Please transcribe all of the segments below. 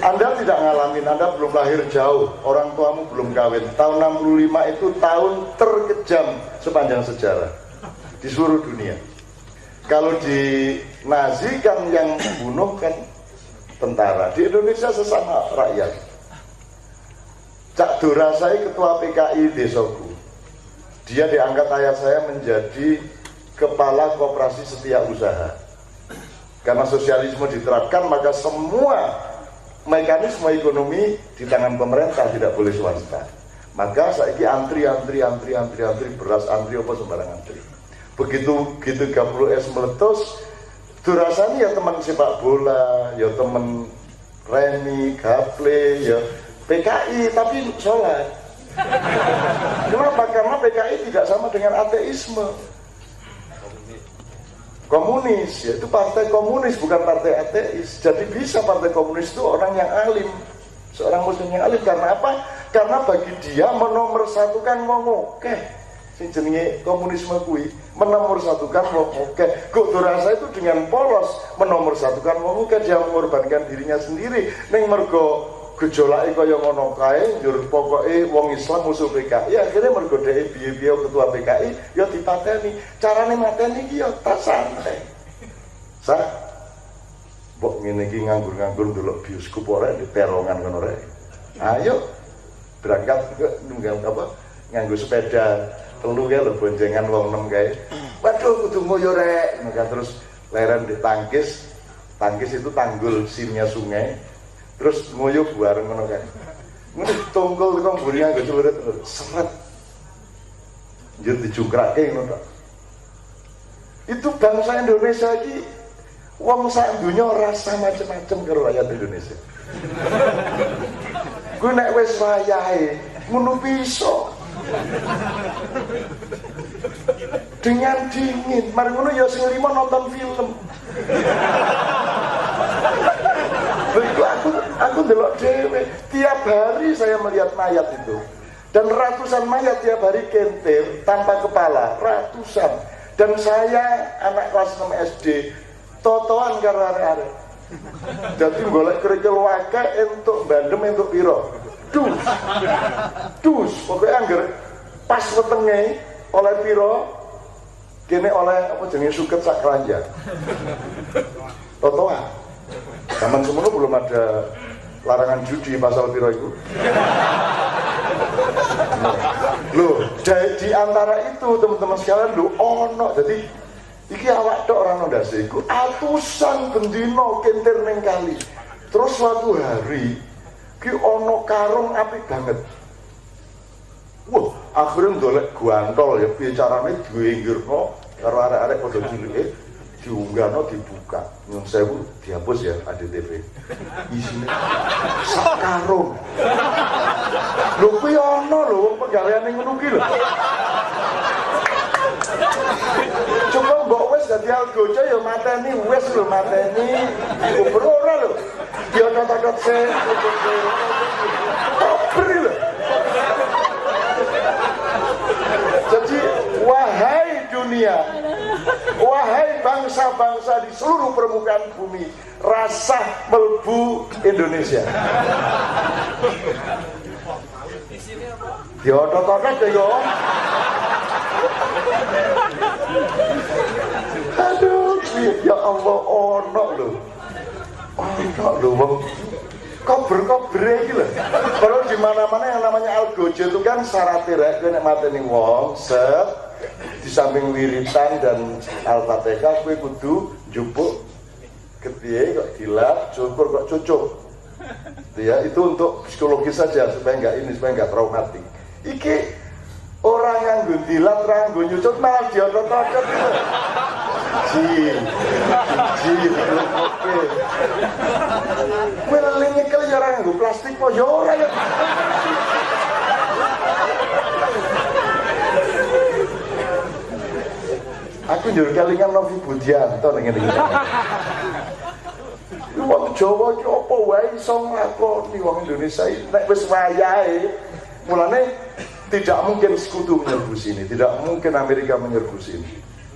Anda tidak ngalamin, Anda belum lahir jauh, orang tuamu belum kawin. Tahun 65 itu tahun terkejam sepanjang sejarah di seluruh dunia. Kalau di Nazi kan yang bunuh kan tentara, di Indonesia sesama rakyat. Cak Dora saya ketua PKI desaku. Dia diangkat ayah saya menjadi kepala koperasi setiak usaha. Karena sosialisme diterapkan, maka semua mekanisme ekonomi di tangan pemerintah, tidak boleh swasta. Maka saiki antri beras antri apa sembarang antri. Begitu 30S meletus, durasani ya teman sepak bola, ya teman remi, gaple, ya PKI, tapi sholat. Kenapa? Karena PKI tidak sama dengan ateisme. Komunis, ya itu partai komunis, bukan partai ateis. Jadi bisa partai komunis itu orang yang alim, seorang muslim yang alim. Karena apa? Karena bagi dia menomorsatukan wong oke. Sing jenenge komunisme kuwi menomorsatukan wong oke. Kok rasa itu dengan polos menomorsatukan wong oke, dia mengorbankan dirinya sendiri ning mergo gejolake kaya ngono kae, njur pokoke wong Islam musuh PKI. Ya akhirnya mergo dhek piye-piye ketua PKI ya dipateni. Carane mateni iki ya tak santai. Sa mbok ngene iki nganggur-nganggur ndelok bioskop ora di perongan ngono rek. Ayo berangkat ke nunggang apa? Nganggo sepeda telu kae lho boncengan wong 6 kae. Waduh kudu ngoyo rek. Maka terus leren ditangkis. Tangkis itu tanggul simnya sungai. Terus ngoyo bareng ngono kan. Ngono tongkol kok mburi nganggo celurit terus seret. Njur dijungkrake ngono tok. Itu bangsa Indonesia iki wong sak donya rasa macam-macam karo rakyat Indonesia. Ku nek wis wayahe ngono bisa. Dengan dingin, mari ngono ya sing limo nonton film. Begitu aku ndelok dhewe, tiap hari saya melihat mayat itu. Dan ratusan mayat tiap hari kentir tanpa kepala, ratusan. Dan saya anak kelas 6 SD, totoan karo arek-arek. Dadi golek kerikil wake entuk bandem entuk piro. Dus, pokoknya anggar pas wetenge oleh piro, kene oleh apa jenenge suket sak keranjang. Totoan. Zaman semono belum ada larangan judi pasal piro itu. Loh, di antara itu teman-teman sekalian lho ono. Jadi iki awak tok ora ono ndase iku atusan bendino kentir ning kali. Terus suatu hari ki ono karung apik banget. Wah, akhirnya ndolek guantol ya piye carane diinggirno karo arek-arek padha cilike diunggahno dibuka. Nyun sewu dihapus ya ADTV. Isine sak karung. Lho kuwi ono lho wong pegawaiane ngono ki lho. Coba mbok wis dadi algojo ya mateni wis lho mateni. Kubur ora lho. Dia nonton se. Kubur lho. Jadi wahai dunia, wahai bangsa-bangsa di seluruh permukaan bumi, rasa melbu Indonesia. Diotot-otot ya. Aduh, ya Allah ono lho. Ono lho wong kober-kobre iki lho. Kalau di mana-mana yang namanya algojo itu kan syarat rek nek mateni wong set di samping wiritan dan Al-Fatihah kowe kudu njupuk kepiye kok dilap, cukur kok cucuk. Ya, itu untuk psikologis saja supaya enggak traumatik. Iki orang yang gundilat, orang gunyucut malah diotot-otot gitu. Oke. Weling nyekel ya orang nganggo plastik po ya ora ya. Aku njur kelingan Novi Budianto ning ngene iki. Wong Jawa iki apa wae iso nglakoni wong Indonesia nek wis wayahe. Mulane tidak mungkin sekutu menyerbu sini, tidak mungkin Amerika menyerbu sini.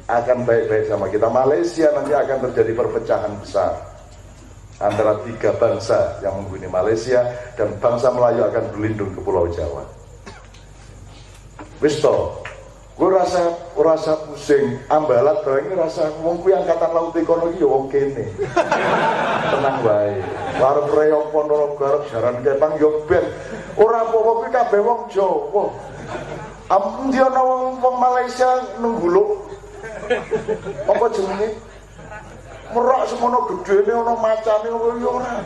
Akan baik-baik sama kita. Malaysia nanti akan terjadi perpecahan besar. antara 3 bangsa yang menghuni Malaysia, dan bangsa Melayu akan berlindung ke Pulau Jawa. Wis to, gue rasa pusing, ambalat barang ini rasa wong kuwi angkatan laut ekonomi ya wong kene. Tenang wae. Arep reog Ponorogo arep jaran Kepang yo ben. Ora apa-apa kuwi kabeh wong Jawa. Ampun dia ana wong Malaysia nungguluk. Apa jenenge? Merak semono gedene ana macane yo ora.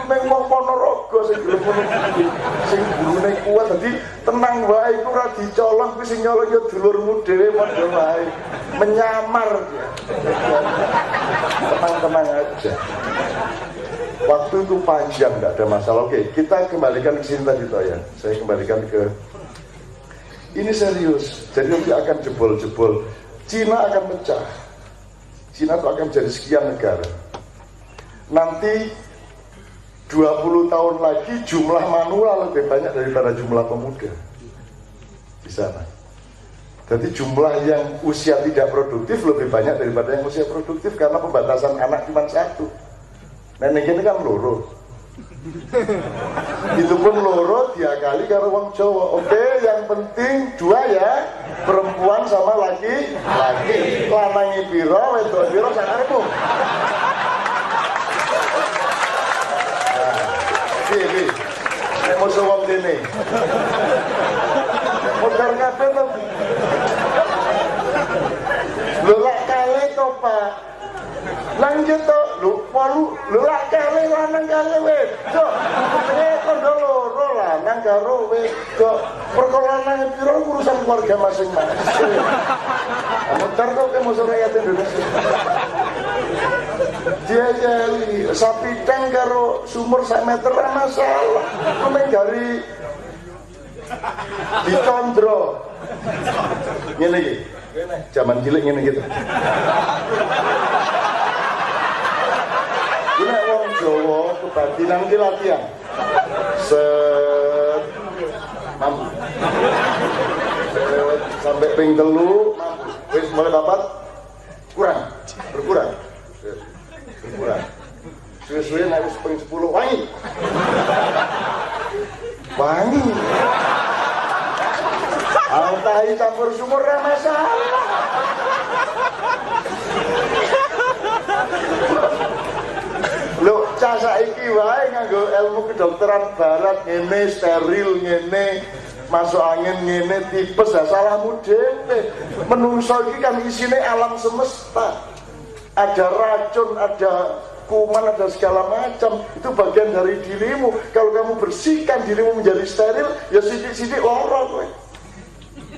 Meng wong Ponorogo sing gelem ngono kuwi. Sing gurune kuat dadi tenang wae iku ora dicolong kuwi sing nyolong yo dulurmu dhewe padha wae. Menyamar dia. Tenang-tenang aja. Waktu itu panjang, tidak ada masalah. Oke, kita kembalikan ke sini tadi toh ya. Saya kembalikan ke ini serius. Jadi nanti akan jebol-jebol. Cina akan pecah. Cina itu akan menjadi sekian negara. Nanti 20 tahun lagi jumlah manual lebih banyak daripada jumlah pemuda di sana. Jadi jumlah yang usia tidak produktif lebih banyak daripada yang usia produktif karena pembatasan anak cuma 1. Nenek ini kan loro. Itu pun loro diakali karo wong Jawa. Oke, yang penting 2 ya, perempuan sama laki. Lanangi piro, wedok piro sakarepmu. Iki. Nek musuh wong kene. Modar kabeh to. Lho lak kale to, Pak. Lanjut to, lho lak kale lanang kale wedok. Kondo loro lanang karo wedok. Perkara lanang piro urusan keluarga masing-masing. Modar to ke musuh rakyat Indonesia. Dia jadi sapi teng karo sumur 1 meter masalah. Kumen dari dicondro. Ngene iki. Zaman cilik ngene gitu. Ini wong Jawa kebatinan ki latihan. Sampai ping 3 wis mulai papat berkurang. Suwe-suwe nek wis ping 10 wangi. Altai campur sumur ra masalah. Lho, cah saiki wae nganggo ilmu kedokteran barat ngene steril ngene, masuk angin ngene tipes ya salahmu dhewe. Menungso iki kan isine alam semesta. Ada racun, ada kuman, ada segala macam. Itu bagian dari dirimu. Kalau kamu bersihkan dirimu menjadi steril, ya sidik-sidik lara kowe.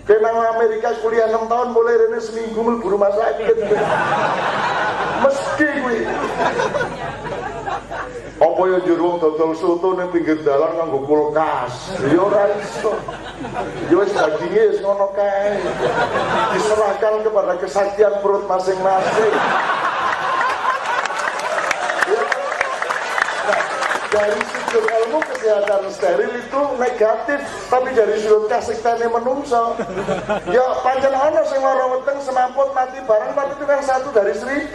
Kenang Amerika kuliah 6 tahun boleh rene seminggu mlebu rumah sakit. Mesti kuwi. Apa ya njur wong dodol soto ning pinggir dalan nganggo kulkas. Ya ora iso. Ya wis daginge wis ngono kae. Diserahkan kepada kesaktian perut masing-masing. Dari sudut ilmu kesehatan steril itu negatif, tapi dari sudut kasektane menungso ya pancen ana sing lara weteng semaput mati barang, tapi itu kan 1 dari 1000.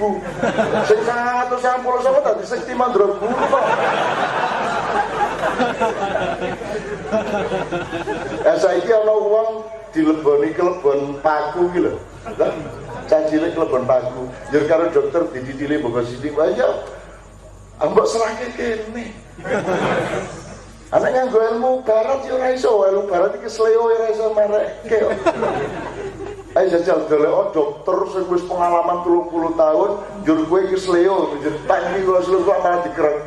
Sing 990 sapa dadi sekti mandraguna kok. Saiki ana wong dileboni kelebon paku iki lho. Cah cilik kelebon paku, njur karo dokter dididili mbok sithik wae ya. Ambok serahke kene. Anak nganggo ilmu barat ya ora iso, ilmu barat iki sleo ora iso marekke. Ayo jajal golek dokter sing wis pengalaman 30 tahun, njur kowe iki sleo, njur tak iki kok sleo malah dikrek.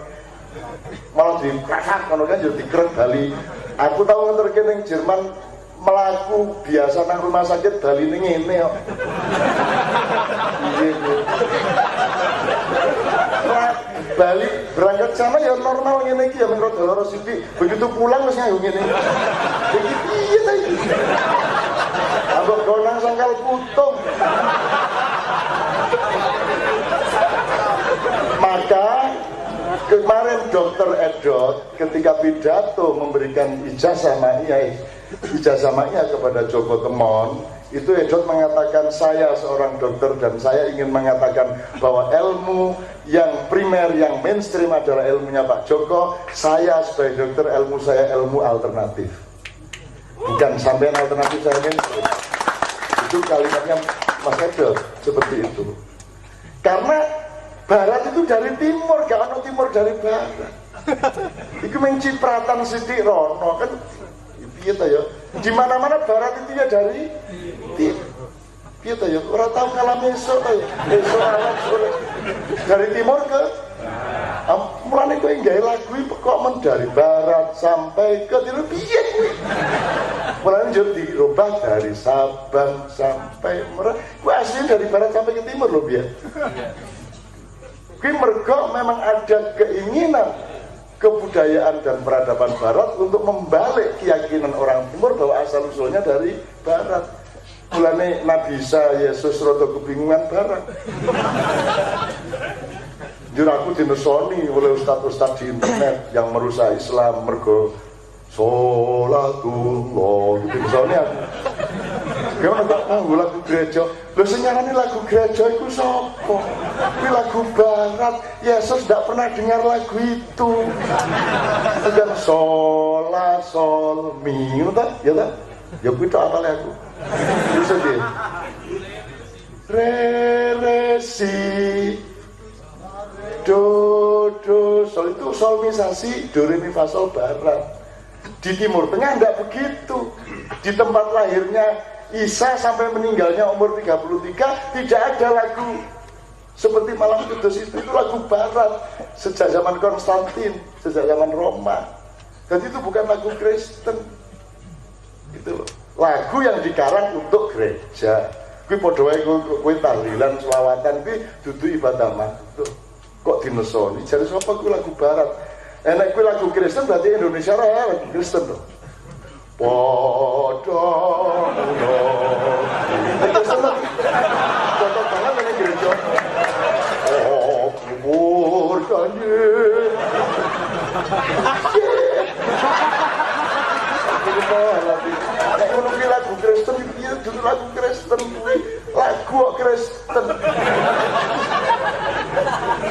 Malah dikasak ngono kan njur dikrek bali. Aku tau ngenterke ning Jerman melaku biasa nang rumah sakit bali ning ngene kok. Balik berangkat sana ya normal ngene iki ya menurut loro sithik. Begitu pulang wis nganggo ngene. Iki piye ta iki? Ambek gonang sangkal putung. Maka kemarin Dr. Edot ketika pidato memberikan ijazah ma'iyah kepada Joko Temon, itu Edot mengatakan, saya seorang dokter dan saya ingin mengatakan bahwa ilmu yang primer, yang mainstream adalah ilmunya Pak Joko. Saya sebagai dokter, ilmu saya ilmu alternatif, bukan sampean alternatif saya mainstream. Itu kalimatnya Mas Edel seperti itu. Karena barat itu dari timur, gak ada timur dari barat. Itu mencipratan sidik rono kan, gitu ya. Di mana-mana barat itu ya dari timur. Gitu ya, orang tahu ngalami esok ya, esok alam sore dari timur ke, mulai gue nggak lagu kok dari barat sampai ke timur, piye gue, mulai jadi dirubah dari Sabang sampai Merak, gue asli dari barat sampai ke timur loh biar, gue mergo memang ada keinginan kebudayaan dan peradaban barat untuk membalik keyakinan orang timur bahwa asal usulnya dari barat. Mulane Nabi Isa Yesus rada kebingungan barang. Jujur aku dinesoni oleh ustaz-ustaz di internet yang merusak Islam mergo sholatullah gitu misalnya aku. Gimana tak nganggo lagu gereja? Lho sing nyanyi lagu gereja iku sapa? Kuwi lagu barat. Yesus tidak pernah dengar lagu itu. Dan sholat sol mi ngono ya ta? Ya kuwi tok apale aku. Bisa dia re si do sol itu solmisasi do re mi fa sol barat. Di Timur Tengah enggak begitu. Di tempat lahirnya Isa sampai meninggalnya umur 33 tidak ada lagu seperti Malam Kudus itu lagu barat sejak zaman Konstantin, sejak zaman Roma. Dan itu bukan lagu Kristen. Itu loh. Lagu yang dikarang untuk gereja. Kuwi padha wae kuwi tahlilan selawatan kuwi dudu ibadah makhluk. Kok dinesoni? Jare sapa kuwi lagu barat? Nek kuwi lagu Kristen berarti Indonesia ora lagu Kristen to. Padha ngono. Kristen to. Foto banget ning gereja. Oh, kubur kanye. Nek ngono ki lagu Kristen iki dudu lagu Kristen kuwi lagu Kristen.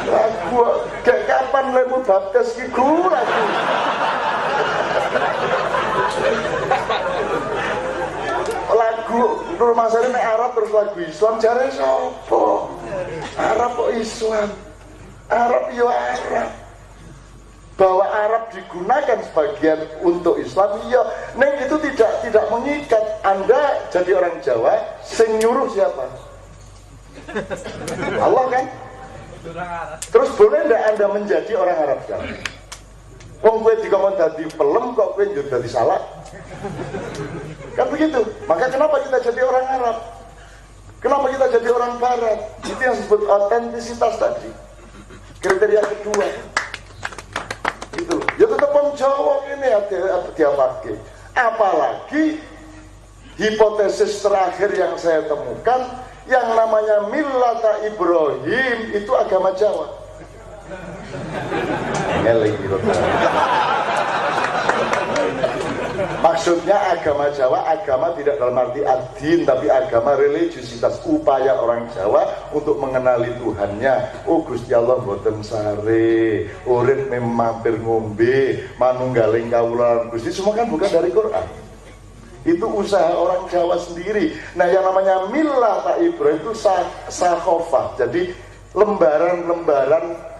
Lagu kayak kapan lemu baptis ki lagu. Lagu rumah saya nek Arab terus lagu Islam jare sapa? Arab kok Islam? Arab yo Arab. Bahwa Arab digunakan sebagian untuk Islam, iya, neng itu tidak mengikat. Anda jadi orang Jawa, sing nyuruh siapa? Allah kan? Terus boleh ndak Anda menjadi orang Arab kan? Wong kowe dikon dadi pelem kok kowe njur dadi salak? Kan begitu. Maka kenapa kita jadi orang Arab? Kenapa kita jadi orang Barat? Itu yang disebut otentisitas tadi. Kriteria kedua. Gitu loh. Ya tetap menjawab ini dia pakai. Apalagi hipotesis terakhir yang saya temukan, yang namanya Millata Ibrahim itu agama Jawa. Maksudnya agama Jawa, agama tidak dalam arti ad-din, tapi agama religiusitas, upaya orang Jawa untuk mengenali Tuhannya. Oh Gusti Allah mboten sare, urip mampir ngombe, manunggaling kawula Gusti, semua kan bukan dari Quran. Itu usaha orang Jawa sendiri. Nah yang namanya Millata Ibrahim itu sakhofah, jadi lembaran-lembaran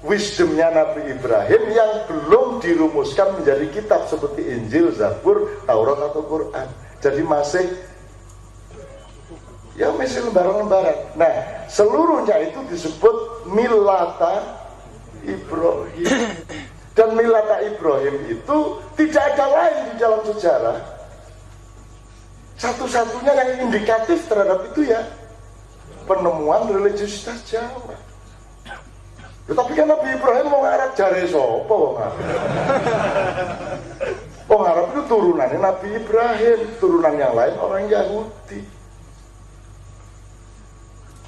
wisdomnya Nabi Ibrahim yang belum dirumuskan menjadi kitab seperti Injil, Zabur, Taurat atau Quran. Jadi masih lembaran-lembaran. Nah, seluruhnya itu disebut Millata Ibrahim. Dan Millata Ibrahim itu tidak ada lain di dalam sejarah. Satu-satunya yang indikatif terhadap itu ya penemuan religiusitas Jawa. Tapi kan Nabi Ibrahim mau ngarap jare sapa wong Arab. Wong Arab itu turunannya Nabi Ibrahim, turunan yang lain orang Yahudi.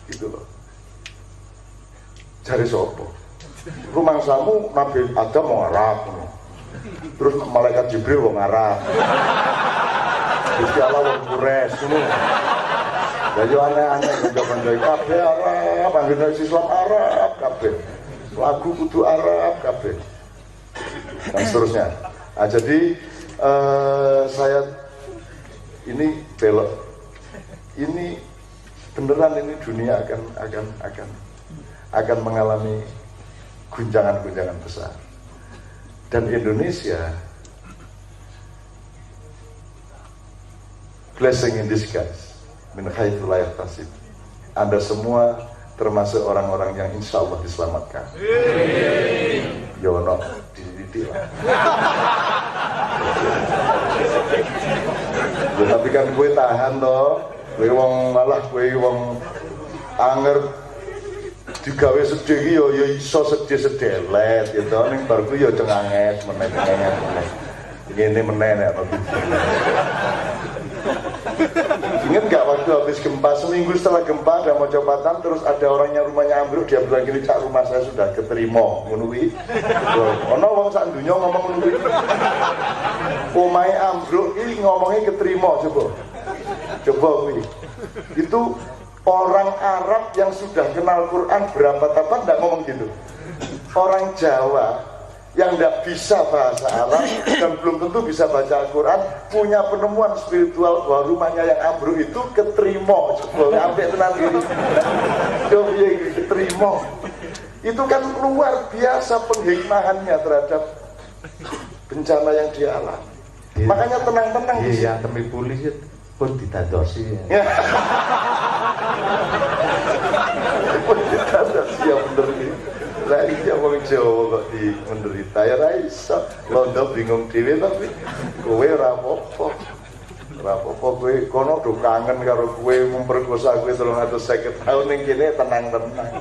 Gitu loh. Jare sapa? Rumangsamu Nabi Adam mau ngarap. Terus malaikat Jibril mau ngarap. Gusti Allah wong Quraisy ngono. Ya yo aneh-aneh jawaban dari kabeh Arab, anggone Islam Arab. kabeh. Lagu kudu Arab kabeh. Dan seterusnya. Nah, jadi saya ini belok. Ini beneran ini dunia akan mengalami guncangan-guncangan besar. Dan Indonesia blessing in disguise min haitsu la yahtasib. Anda semua termasuk orang-orang yang insya Allah diselamatkan. Yono dididik lah. Ya, tapi kan gue tahan toh. Gue wong malah gue wong anger digawe sedih yo iso sedih sedelet gitu ning bar ku yo cenganges meneh. Ngene meneh nek ingat gak waktu habis gempa, seminggu setelah gempa ada mocopatan, terus ada orang yang rumahnya ambruk, dia bilang gini, cak rumah saya sudah keterima menunggu. Ono wong sak dunya ngomong menunggu. Omahe ambruk ini ngomongnya keterima, coba kuwi. Itu orang Arab yang sudah kenal Quran berapa tahun enggak ngomong gitu. Orang Jawa yang tidak bisa bahasa Arab dan belum tentu bisa baca Al-Quran punya penemuan spiritual bahwa rumahnya yang ambruk itu keterima. Sampai tenang gini keterima. Itu kan luar biasa penghikmahannya terhadap bencana yang dia alami. Makanya tenang-tenang. Iya, demi polisi pun ditadosi ya. Pun ditadosi ya bener ini. Lah iya wong Jawa kok di menderita ya ra iso. Londo bingung dhewe tapi kowe ora apa-apa. Ora apa-apa kowe kono do kangen karo kowe memperkosa kowe 350 tahun ning kene tenang-tenang.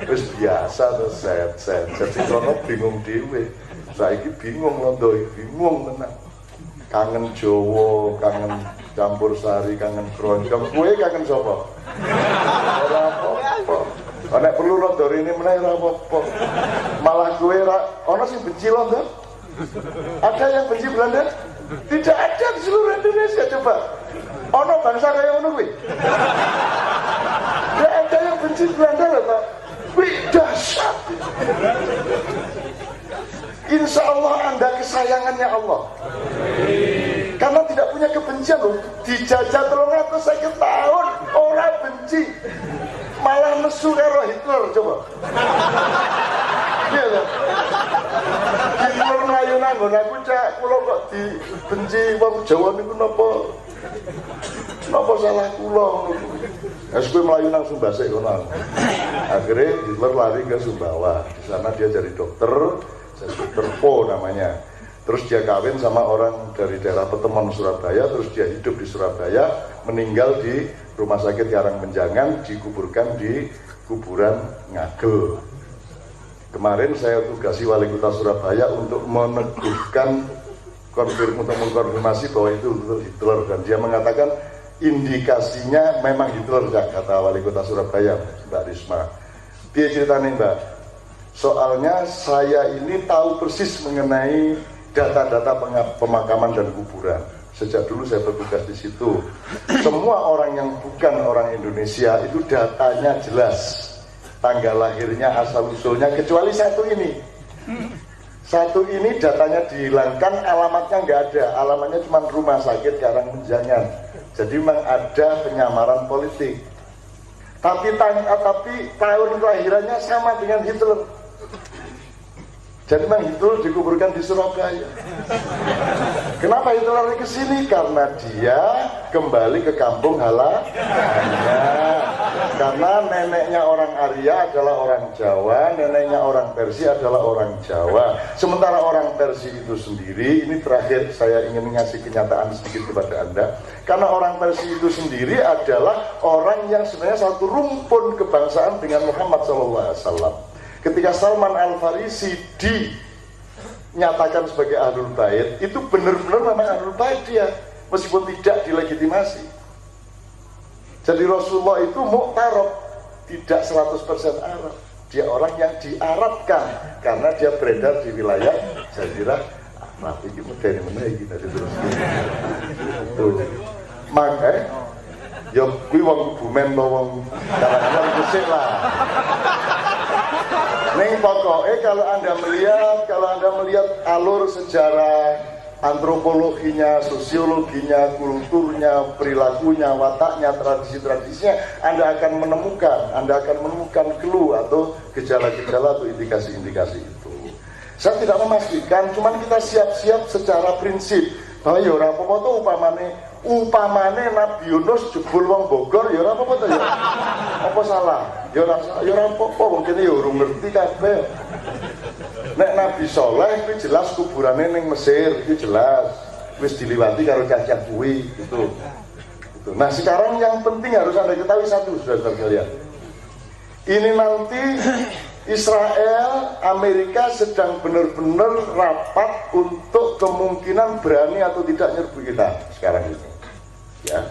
Wis biasa to set. Jadi kono bingung dhewe. Saiki bingung Londo, bingung tenan. Kangen Jawa, kangen campur sari, kangen keroncong. Kowe kangen sapa? Ora apa-apa. Nek perlu Londo ini meneh ora apa-apa. Malah kowe ora ana sing benci Londo? Ada yang benci Belanda? Tidak ada di seluruh Indonesia, coba. Ana bangsa kaya ngono kuwi? Tidak ada yang benci Belanda lho, Pak. Kuwi dahsyat. Insya Allah Anda kesayangannya Allah. Karena tidak punya kebencian loh. Dijajah 350 tahun orang benci. Malah nesu karo Hitler, coba. Iya kan? Hitler melayu nanggon aku cak kula kok dibenci wong Jawa niku napa salah kula. Wes kowe melayu nang Sumbasik kono. Akhirnya Hitler lari ke Sumbawa. Di sana dia jadi dokter, Dr. Po namanya. Terus dia kawin sama orang dari daerah Petemon Surabaya, terus dia hidup di Surabaya, meninggal di Rumah Sakit Yarang Menjangan, dikuburkan di kuburan Ngagel. Kemarin saya tugasi Wali Kota Surabaya untuk meneguhkan untuk mengkonfirmasi bahwa itu Hitler, dan dia mengatakan indikasinya memang Hitler, kata Wali Kota Surabaya, Mbak Risma. Dia ceritanya Mbak, soalnya saya ini tahu persis mengenai data-data pemakaman dan kuburan. Sejak dulu saya bertugas di situ. Semua orang yang bukan orang Indonesia itu datanya jelas, tanggal lahirnya, asal usulnya, kecuali satu ini. Satu ini datanya dihilangkan, alamatnya nggak ada. Alamatnya cuma Rumah Sakit Yarang Menjangan. Jadi memang ada penyamaran politik. Tapi tahun kelahirannya sama dengan Hitler. Jadi memang Hitler dikuburkan di Surabaya. Kenapa Hitler ke sini? Karena dia kembali ke kampung halamannya. Karena neneknya orang Arya adalah orang Jawa, neneknya orang Persia adalah orang Jawa. Sementara orang Persia itu sendiri, ini terakhir saya ingin ngasih kenyataan sedikit kepada Anda. Karena orang Persia itu sendiri adalah orang yang sebenarnya satu rumpun kebangsaan dengan Muhammad SAW. Ketika Salman Al-Farisi dinyatakan sebagai Ahlul Bait, itu benar-benar memang Ahlul Bait dia, meskipun tidak dilegitimasi. Jadi Rasulullah itu mu'tarab, tidak 100% Arab. Dia orang yang diarabkan karena dia beredar di wilayah Jazirah Arab. Ini mudah-mudahan ini dari terus. Maka ya kuwi wong Bumen to wong Jawa Gresik lah. Neng pokoknya kalau anda melihat alur sejarah antropologinya, sosiologinya, kulturnya, perilakunya, wataknya, tradisi-tradisinya, Anda akan menemukan clue atau gejala-gejala atau indikasi-indikasi itu. Saya tidak memastikan, cuman kita siap-siap secara prinsip bahwa ya ora apa-apa tuh upamane Nabi Yunus jebul wong Bogor ya ora apa-apa tuh ya. Apa salah? Ya ora apa-apa, wong kene ya urung ngerti kabeh. Nek Nabi Soleh itu jelas kuburannya ning Mesir, itu jelas wis diliwati karo cacah kuwi gitu. Nah sekarang yang penting harus Anda ketahui satu, saudara sekalian. Ini nanti Israel, Amerika sedang benar-benar rapat untuk kemungkinan berani atau tidak nyerbu kita sekarang itu. Ya.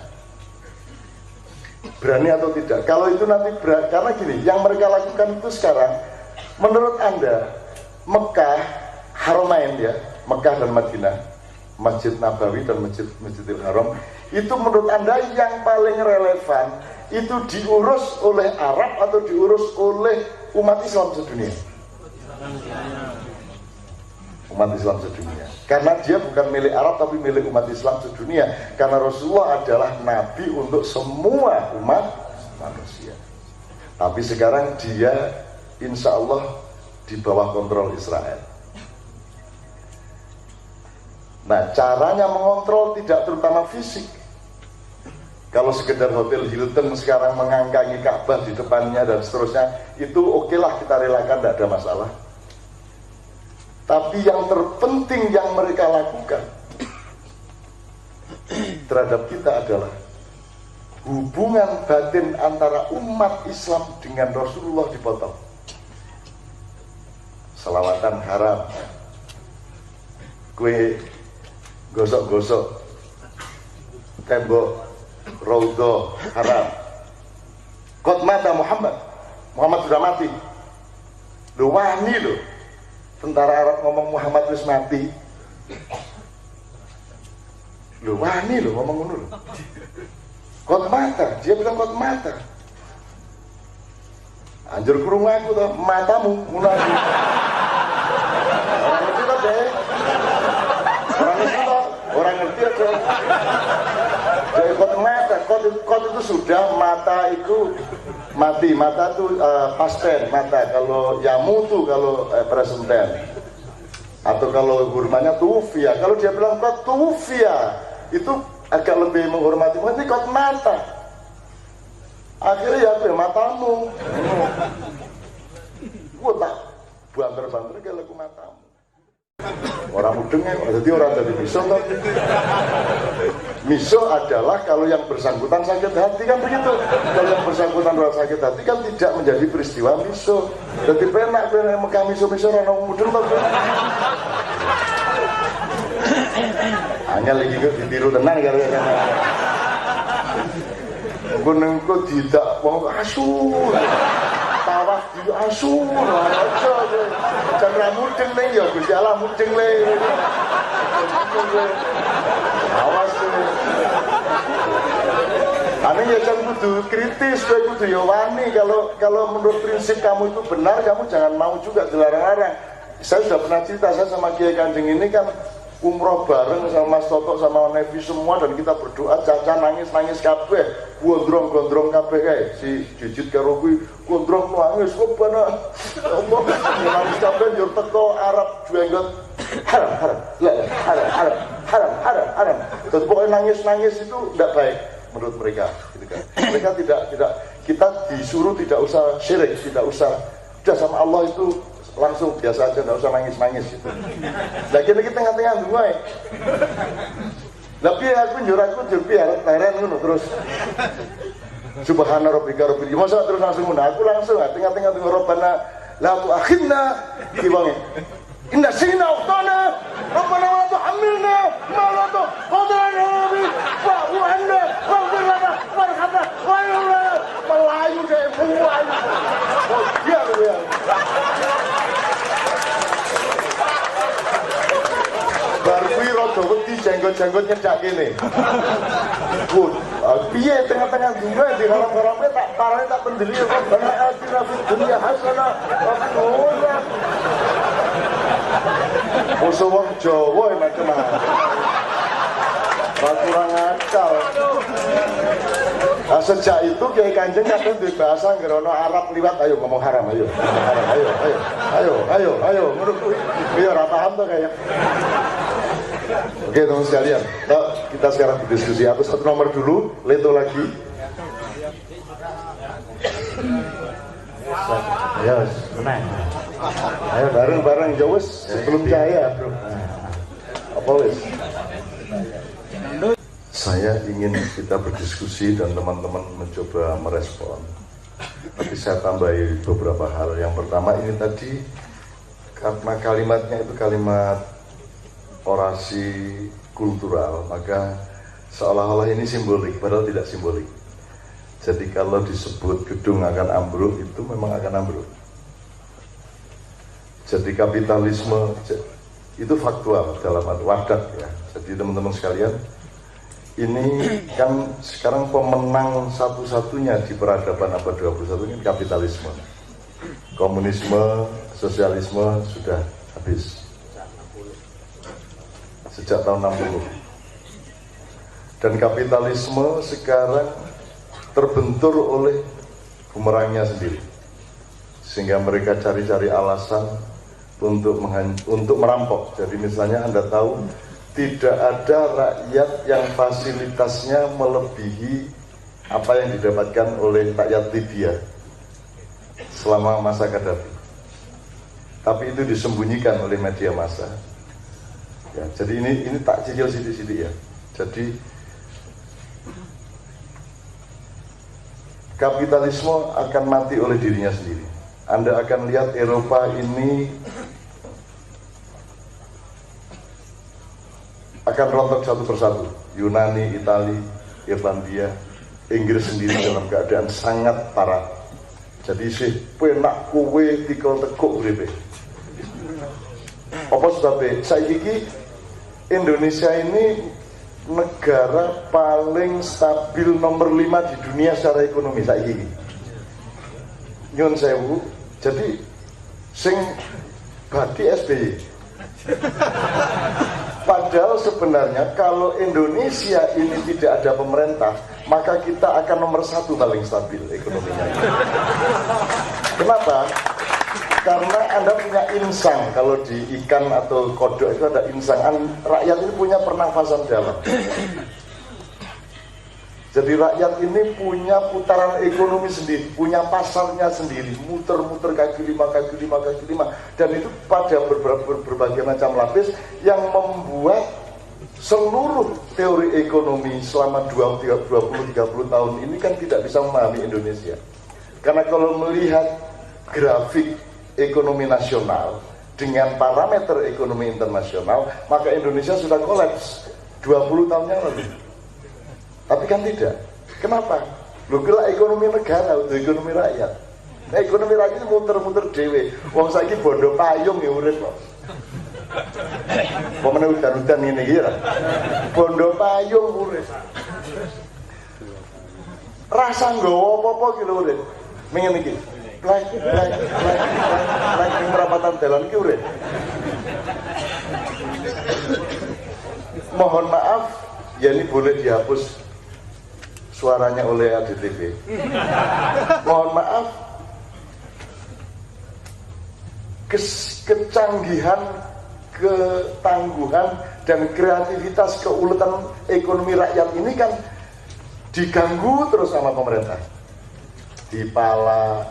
Berani atau tidak. Kalau itu nanti berani, karena gini, yang mereka lakukan itu sekarang menurut Anda Mekah, Haramain ya, Mekah dan Madinah, Masjid Nabawi dan Masjidil Haram, itu menurut Anda yang paling relevan itu diurus oleh Arab atau diurus oleh umat Islam sedunia? Umat Islam sedunia. Karena dia bukan milik Arab tapi milik umat Islam sedunia. Karena Rasulullah adalah Nabi untuk semua umat manusia. Tapi sekarang dia insya Allah di bawah kontrol Israel. Nah, caranya mengontrol tidak terutama fisik. Kalau sekedar Hotel Hilton sekarang mengangkangi Ka'bah di depannya dan seterusnya, itu okelah kita relakan, tidak ada masalah. Tapi yang terpenting yang mereka lakukan terhadap kita adalah hubungan batin antara umat Islam dengan Rasulullah dipotong. Selawatan haram, kue gosok-gosok tembok Raudhah haram. Qad mata Muhammad sudah mati. Lu wani lo, tentara Arab ngomong Muhammad wis mati. Lu wani lo ngomong ngono lo. Qad mata, dia bilang qad mata. Anjur krungu aku to, matamu ngono aku. Orang ngerti to, deh. Orang ngerti aja. Jadi kot itu sudah, mata itu mati, mata itu past tense, mata. Kalau yamutu kalau present tense. Atau kalau hurmanya tufia. Kalau dia bilang kot tufia, itu agak lebih menghormati. Nanti kot mata. Akhirnya ya aku matamu. Gua tak banter-banter kalau aku matamu. Orang mudengnya, jadi orang dari miso kan? Miso adalah kalau yang bersangkutan sakit hati kan begitu. Kalau yang bersangkutan rasa sakit hati kan tidak menjadi peristiwa miso. Jadi penak Mekah miso orang mudeng kan? Hanya lagi gue ditiru tenang karena gue nengko tidak mau asuh. Tawaf di asuh aja kan ramudeng nih ya Gusti Allah mudeng le awas ane ya kan kudu kritis kowe kudu ya wani kalau menurut prinsip kamu itu benar kamu jangan mau juga dilarang-larang. Saya sudah pernah cerita, saya sama Kiai Kanjeng ini kan umroh bareng sama Mas Toto sama Nevi semua dan kita berdoa Caca nangis kabeh gondrong kabeh kae si Jujut karo kuwi gondrong nangis kok bana Allah nangis kabeh njur teko Arab jenggot haram terus pokoknya nangis itu tidak baik menurut mereka gitu kan. Mereka tidak kita disuruh tidak usah syirik, tidak usah udah sama Allah itu langsung biasa aja, nggak usah nangis gitu. Nah kita tengah-tengah dua ya. Tapi aku jur biar teren ngono terus. Subhana rabbika rabbil izzati terus langsung ngono. Aku langsung tengah-tengah dengan Rabbana la tu'akhidna diwangi. Inna sina uqtana Rabbana wa tuhammilna ma la tuqadrana bi wa anna waghfir lana warhamna wa ya Melayu deh buai. Oh iya. Baru kuwi rada wedi jenggot-jenggot nyedak kene. Pun, piye tengah-tengah dunia di haram-haramnya tak parahnya tak pendeli Rabbana atina fid dunya hasanah wa fil akhirati. Musuh wong Jawa macam-macam. Kurang akal. Nah, sejak itu Kiai Kanjeng kadang duwe bahasa ngerono Arab liwat, ayo ngomong haram, ayo. Ayo. Menurut kuwi biar ora paham to kayak. Oke teman sekalian, kita sekarang berdiskusi. Aku satu nomor dulu, Leto lagi. Ayo, menang. Ayo bareng-bareng jawes sebelum jaya, bro. Apa wis? Saya ingin kita berdiskusi dan teman-teman mencoba merespon. Tapi saya tambahi beberapa hal. Yang pertama ini tadi, karena kalimatnya itu kalimat orasi kultural, maka seolah-olah ini simbolik, padahal tidak simbolik. Jadi kalau disebut gedung akan ambruk, itu memang akan ambruk. Jadi kapitalisme itu faktual dalam wadah ya. Jadi teman-teman sekalian, ini kan sekarang pemenang satu-satunya di peradaban abad 21 ini kapitalisme. Komunisme, sosialisme sudah habis sejak tahun 60. Dan kapitalisme sekarang terbentur oleh bumerangnya sendiri, sehingga mereka cari-cari alasan untuk merampok. Jadi misalnya Anda tahu, tidak ada rakyat yang fasilitasnya melebihi apa yang didapatkan oleh rakyat Libya selama masa Gaddafi. Tapi itu disembunyikan oleh media massa. Ya, jadi ini tak cicil sidik-sidik ya. Jadi kapitalisme akan mati oleh dirinya sendiri. Anda akan lihat Eropa ini akan rontok satu persatu. Yunani, Itali, Irlandia, Inggris sendiri dalam keadaan sangat parah. Jadi sih penak kowe tikel tekuk uripe. Apa sebabnya? Saiki Indonesia ini negara paling stabil nomor 5 di dunia secara ekonomi saiki iki. Nyun sewu. Jadi sing badi SBY. Padahal sebenarnya kalau Indonesia ini tidak ada pemerintah, maka kita akan nomor 1 paling stabil ekonominya. Kenapa? Karena Anda punya insang. Kalau di ikan atau kodok itu ada insang. Rakyat ini punya pernafasan dalam. Jadi rakyat ini punya putaran ekonomi sendiri, punya pasarnya sendiri, muter-muter kaki lima. Dan itu pada berbagai macam lapis yang membuat seluruh teori ekonomi selama 20-30 tahun ini kan tidak bisa memahami Indonesia. Karena kalau melihat grafik ekonomi nasional dengan parameter ekonomi internasional, maka Indonesia sudah kolaps 20 tahun yang lalu. Tapi kan tidak. Kenapa? Lu kira ekonomi negara atau ekonomi rakyat? Nah, ekonomi rakyat muter-muter dewe. Wong saiki bondo payung ya urip kok. Pemene udan-udan ngene iki ya. Bondo payung urip. Rasa nggawa apa-apa ki lho urip. Mengene iki. Like perapatan dalan ki urip. Mohon maaf, ya ini boleh dihapus suaranya oleh ADTV. Mohon maaf, kecanggihan, ketangguhan, dan kreativitas keuletan ekonomi rakyat ini kan diganggu terus sama pemerintah. Dipala,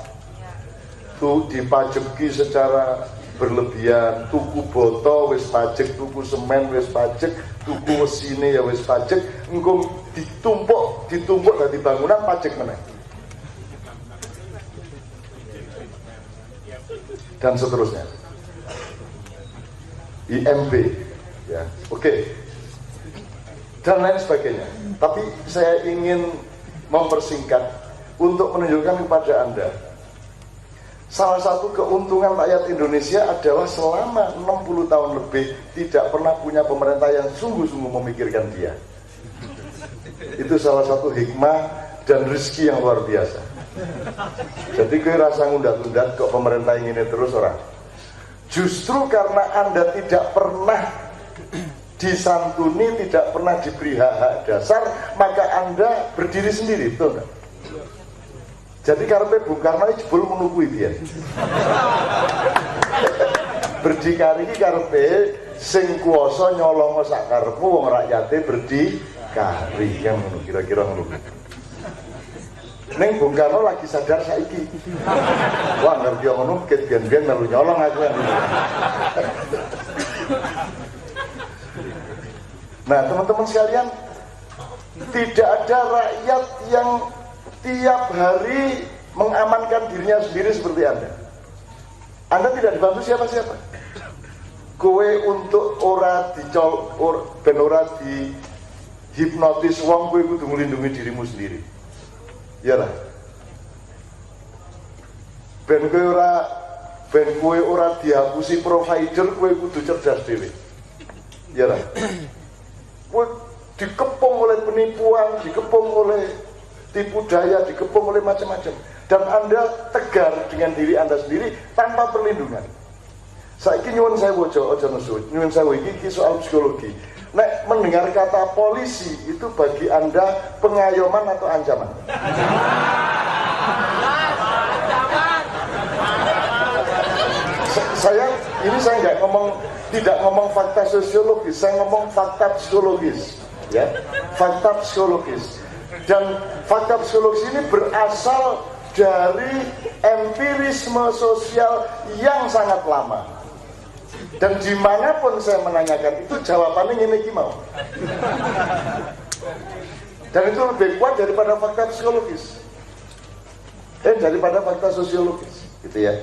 dipajeki secara berlebihan, tuku boto wis pajek, tuku semen wis pajek, tuku wesine ya wis pajek, engko ditumpuk dari bangunan pajek meneh. Dan seterusnya. IMB ya. Oke. Dan lain sebagainya. Tapi saya ingin mempersingkat untuk menunjukkan kepada Anda, salah satu keuntungan rakyat Indonesia adalah selama 60 tahun lebih tidak pernah punya pemerintah yang sungguh-sungguh memikirkan dia. Itu salah satu hikmah dan rezeki yang luar biasa. Jadi gue rasa ngundat-undat kok pemerintah ingin ini terus orang. Justru karena Anda tidak pernah disantuni, tidak pernah diberi hak-hak dasar, maka Anda berdiri sendiri, betul nggak? Jadi karena Bung Karno ini jebul menunggu dia. Berdikari ini karena sing kuasa nyolong sak karepmu wong rakyate berdikari yang kira-kira ngono. Neng Bung Karno lagi sadar saiki. Wah ngerti ngono ket biyen-biyen melu nyolong aku kan. Nah, teman-teman sekalian, tidak ada rakyat yang tiap hari mengamankan dirinya sendiri seperti Anda. Anda tidak dibantu siapa-siapa. Kowe untuk ora ben ora di hipnotis wong, kowe kudu nglindungi dirimu sendiri. Iyalah. Ben kowe ora dihapusi provider, kowe kudu cerdas dhewe. Iyalah. Kowe dikepung oleh penipuan, dikepung oleh tipu daya, dikepung oleh macam-macam. Dan Anda tegar dengan diri Anda sendiri tanpa perlindungan. Saiki nyuwun sewu aja nesu, nyuwun sewu iki soal psikologi. Nek mendengar kata polisi itu bagi Anda pengayoman atau ancaman? Saya tidak ngomong fakta sosiologis, saya ngomong fakta psikologis, ya, fakta psikologis. Dan fakta psikologis ini berasal dari empirisme sosial yang sangat lama. Dan dimanapun saya menanyakan itu jawabannya ini mau. Dan itu lebih kuat daripada fakta psikologis, daripada fakta sosiologis, gitu ya.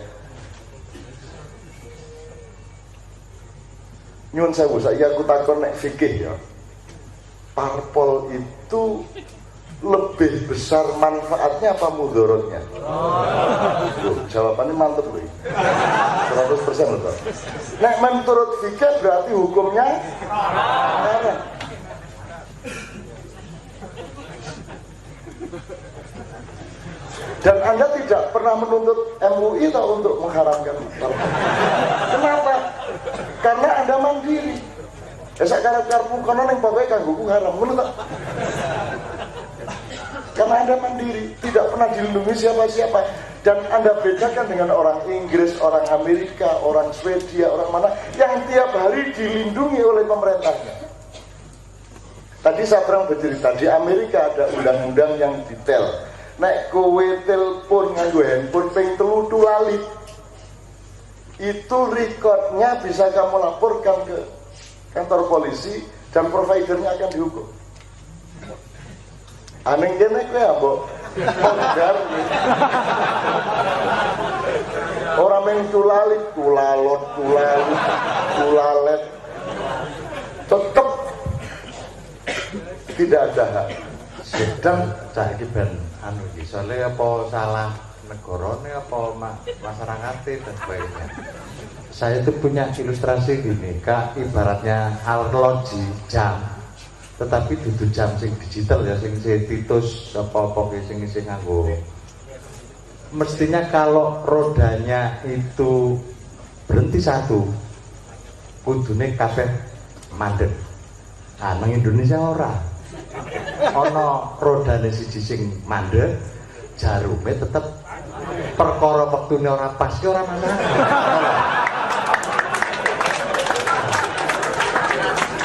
Nyun sewu, saya aku takon nek fikih ya. Parpol itu lebih besar manfaatnya apa mudorotnya? Jawabannya mantep loh. 100% betul. Nek menurut fikih berarti hukumnya haram. Dan Anda tidak pernah menuntut MUI atau untuk mengharamkan parpol. Kenapa? Karena Anda mandiri. Sak karep-karepmu kono ning pokoke kanggoku haram, ngono tak? Karena Anda mandiri, tidak pernah dilindungi siapa-siapa. Dan Anda bedakan dengan orang Inggris, orang Amerika, orang Swedia, orang mana yang tiap hari dilindungi oleh pemerintahnya. Tadi saya pernah bercerita, di Amerika ada undang-undang yang detail. Nek kowe telepon nganggo handphone ping 3 lali, itu recordnya bisa kamu laporkan ke kantor polisi dan providernya akan dihukum. Aneh kene kowe ambok mondar. Orang main tulalit, tulalot, tulalet, tetap tidak ada hak. Sedang saiki ben anu iki soalnya apa salah negarane apa masyarakatnya dan sebagainya. Saya itu punya ilustrasi gini, Kak, ibaratnya arloji jam. Tetapi dudu jam sing digital ya, sing titus apa-apa sing nganggo. Mestinya kalau rodanya itu berhenti satu, kudune kabeh mandek. Ah, nang Indonesia ora. Ana rodane siji sing mandek, jarume tetep perkara wektune ora pas ki ora masalah.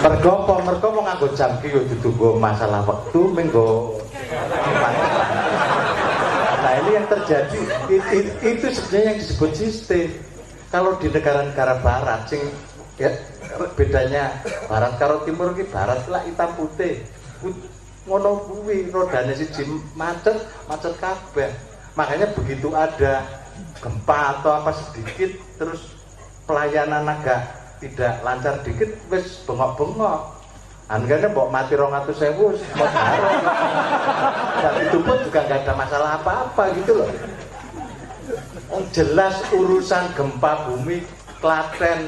Mergo mau nganggo jam ki yo dudu go masalah wektu menggo. Nah, ini yang terjadi itu sebenarnya yang disebut sistem. Kalau di negara-negara barat sing ya bedanya barat karo timur ki barat lah hitam putih. Ngono kuwi rodane siji macet kabeh. Makanya begitu ada gempa atau apa sedikit terus pelayanan agak tidak lancar dikit wis bengok-bengok. Anggarannya mbok mati 200.000 mau bareng. Dan itu pun juga nggak ada masalah apa-apa gitu loh. Jelas urusan gempa bumi Klaten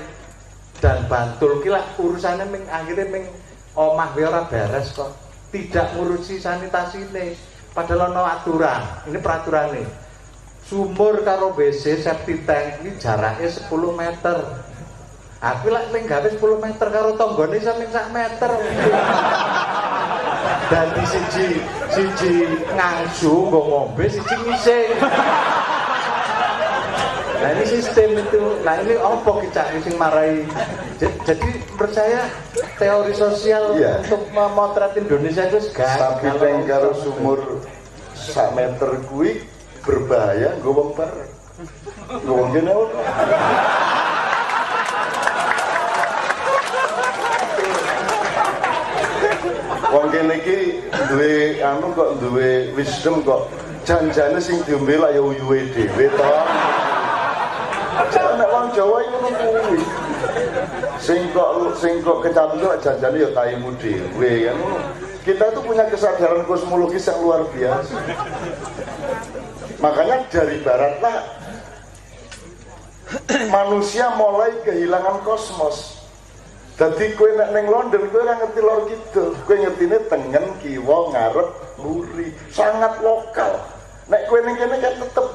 dan Bantul kila urusannya akhirnya omah ora beres kok. tidak ngurusi sanitasi ini. Padahal ono aturan. Ini peraturan nih. Sumur karo WC septic tank ini jaraknya 10 meter. Aku lek ning gawe 10 meter karo tanggane sampe 1 meter. Dan di siji ngangsu nggo ngombe, siji ngising. Nah ini sistem itu. Nah ini apa kita sing marai. Jadi menurut saya teori sosial untuk memotret Indonesia itu Sapi tank karo sumur 1 meter kuwi berbahaya nggo wong bareng. Nggo wong kene ora. Wong kene iki duwe anu kok duwe wisdom kok janjane sing diombe lak ya uyuhe dhewe to. Nek wong Jawa iki ngono kuwi. Sing kok kecantu janjane ya taimu dhewe kan ngono. Kita tuh punya kesadaran kosmologis yang luar biasa. Makanya dari baratlah manusia mulai kehilangan kosmos. Jadi kue nek neng London kue ora ngerti lor kidul, kue ngertine tengen, kiwa, ngarep, mburi, sangat lokal. Nek kue neng kene kan tetep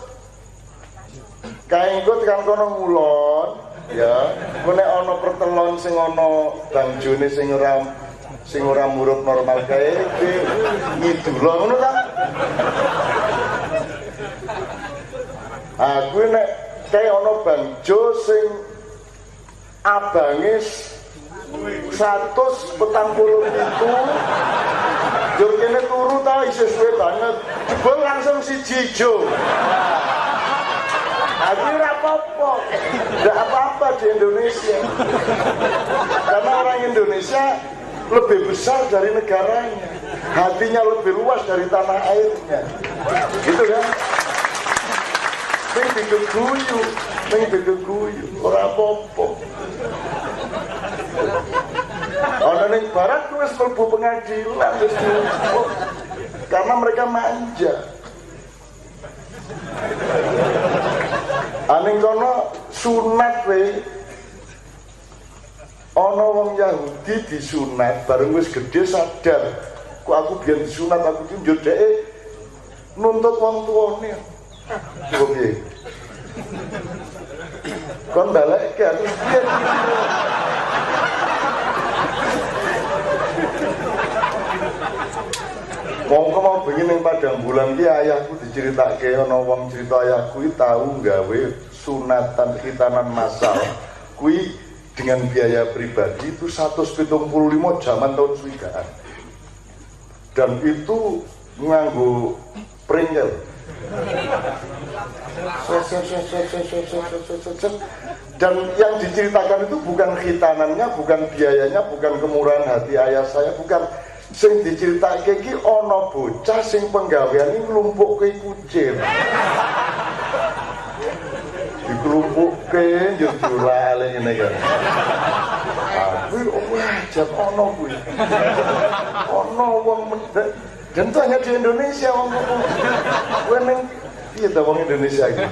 kae engko tekan kono ngulon, ya. Kue nek ana pertelon sing ana bangjone sing ora murup normal kae ngidul ngono ta. Ah kue nek kae ana bangjo sing abange 140 itu jur kene turu ta isih suwe banget jebul langsung siji ijo. Aku ora apa-apa, ndak apa-apa di Indonesia karena orang Indonesia lebih besar dari negaranya, hatinya lebih luas dari tanah airnya, gitu kan. Ning digeguyu, ora apa-apa. Ana ning barat wis mlebu pengadilan wis karena mereka manja. Aning kono sunat we. Ana wong Yahudi disunat bareng wis gedhe sadar. Kok aku biyen disunat aku ki njur dheke nuntut wong tuane. Oke. Kon balekke aku piye. Wong mau bengi ning padang bulan ki ayahku diceritake ana wong cerita ayahku iki tau gawe sunatan khitanan massal. Kuwi dengan biaya pribadi itu 175 zaman tahun swigaan. Dan itu nganggo pringkel. Dan yang diceritakan itu bukan khitanannya, bukan biayanya, bukan kemurahan hati ayah saya, bukan. Sing diceritake iki ana bocah sing penggaweane nglumpukke kucing. Diklumpukke yo diulale ngene kan. Kuwi wajib ana kuwi. Ana wong dan itu hanya di Indonesia wong kowe ning piye ta wong Indonesia iki.